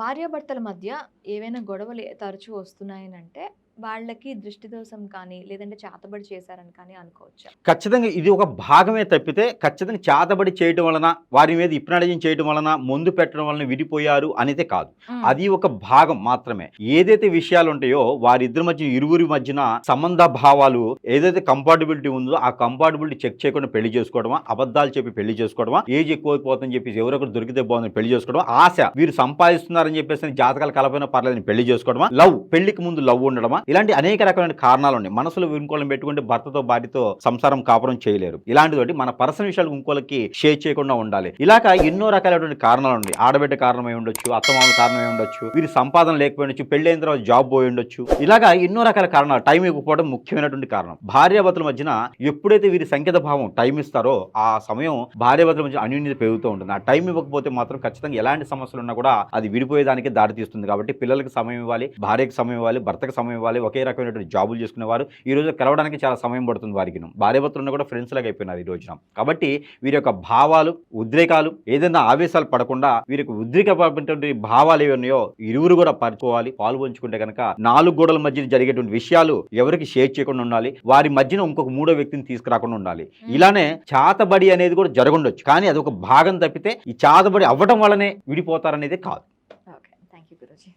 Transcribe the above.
భార్యాభర్తల మధ్య ఏవైనా గొడవలు తరచూ వస్తున్నాయనంటే, వాళ్ళకి దృష్టి దోషం కానీ, లేదంటే చేతబడి చేశారని కానీ అనుకోవచ్చా? ఖచ్చితంగా ఇది ఒక భాగమే తప్పితే, ఖచ్చితంగా చేతబడి చేయటం వలన, వారి మీద హిప్నటైజింగ్ చేయటం వలన, మందు పెట్టడం వలన విడిపోయారు అనేది కాదు. హ్మ్. అది ఒక భాగం మాత్రమే. ఏదైతే విషయాలుంటాయో వారిద్దరి మధ్య ఇరువురి మధ్యన సంబంధ భావాలు ఏదైతే కంపాటిబిలిటీ ఉందో, ఆ కంపాటిబిలిటీ చెక్ చేయకుండా పెళ్లి చేసుకోవడమా, అబద్ధాలు చెప్పి పెళ్లి చేసుకోవడమా, ఏజ్ ఎక్కువైపోతుందని చెప్పేసి ఎవరొకరు దొరికితే బాగుందని పెళ్లి చేసుకోవడం, ఆశ వీరు సంపాదిస్తున్నారని చెప్పేసి జాతకాలు కలపైనా పర్లేదని పెళ్లి చేసుకోవడమా, పెళ్లికి ముందు లవ్ ఉండడమా, ఇలాంటి అనేక రకమైన కారణాలు ఉన్నాయి. మనసులో ఇంకోళ్ళని పెట్టుకుంటే భర్తతో భార్యతో సంసారం కాపురం చేయలేరు. ఇలాంటితోటి మన పర్సనల్ విషయాలు ఇంకోళ్ళకి షేర్ చేయకుండా ఉండాలి. ఇలాగ ఎన్నో రకాలైనటువంటి కారణాలు ఉన్నాయి. ఆడబిడ్డ కారణమై ఉండొచ్చు, అత్తమామల కారణమై ఉండొచ్చు, వీరి సంపాదన లేకపోయి ఉండొచ్చు, పెళ్ళైన తర్వాత జాబ్ పోయి ఉండొచ్చు. ఇలాగా ఎన్నో రకాల కారణాలు. టైం ఇవ్వకపోవడం ముఖ్యమైనటువంటి కారణం. భార్యాభర్తల మధ్యన ఎప్పుడైతే వీరి సంకేత భావం టైం ఇస్తారో ఆ సమయం భార్యాభర్తల మధ్య అన్యోన్యత పెరుగుతూ ఉంటుంది. ఆ టైం ఇవ్వకపోతే మాత్రం ఖచ్చితంగా ఎలాంటి సమస్యలు ఉన్నా కూడా అది విడిపోయేదానికి దారితీస్తుంది. కాబట్టి పిల్లలకి సమయం ఇవ్వాలి, భార్యకి సమయం ఇవ్వాలి, భర్తకి సమయం ఇవ్వాలి. ఒకే రకమైనటువంటి జాబులు చేసుకునేవారు ఈ రోజు కలవడానికి చాలా సమయం పడుతుంది వారికి. భార్యాభర్తలు కూడా ఫ్రెండ్స్ లాగా అయిపోయినారు ఈ రోజున. కాబట్టి వీరి యొక్క భావాలు, ఉద్రేకాలు ఏదైనా ఆవేశాలు పడకుండా వీరికి ఉద్రేకపడినటువంటి భావాలు ఏవి ఉన్నాయో ఇరువురు కూడా పడుకోవాలి. పాలు పంచుకుంటే కనుక 4 గోడల మధ్య జరిగేటువంటి విషయాలు ఎవరికి షేర్ చేయకుండా ఉండాలి. వారి మధ్యన ఇంకొక మూడో వ్యక్తిని తీసుకురాకుండా ఉండాలి. ఇలానే చాతబడి అనేది కూడా జరగండొచ్చు. కానీ అది ఒక భాగం తప్పితే ఈ చాతబడి అవ్వడం వల్లనే విడిపోతారనేది కాదు. ఓకే. Thank you Guruji.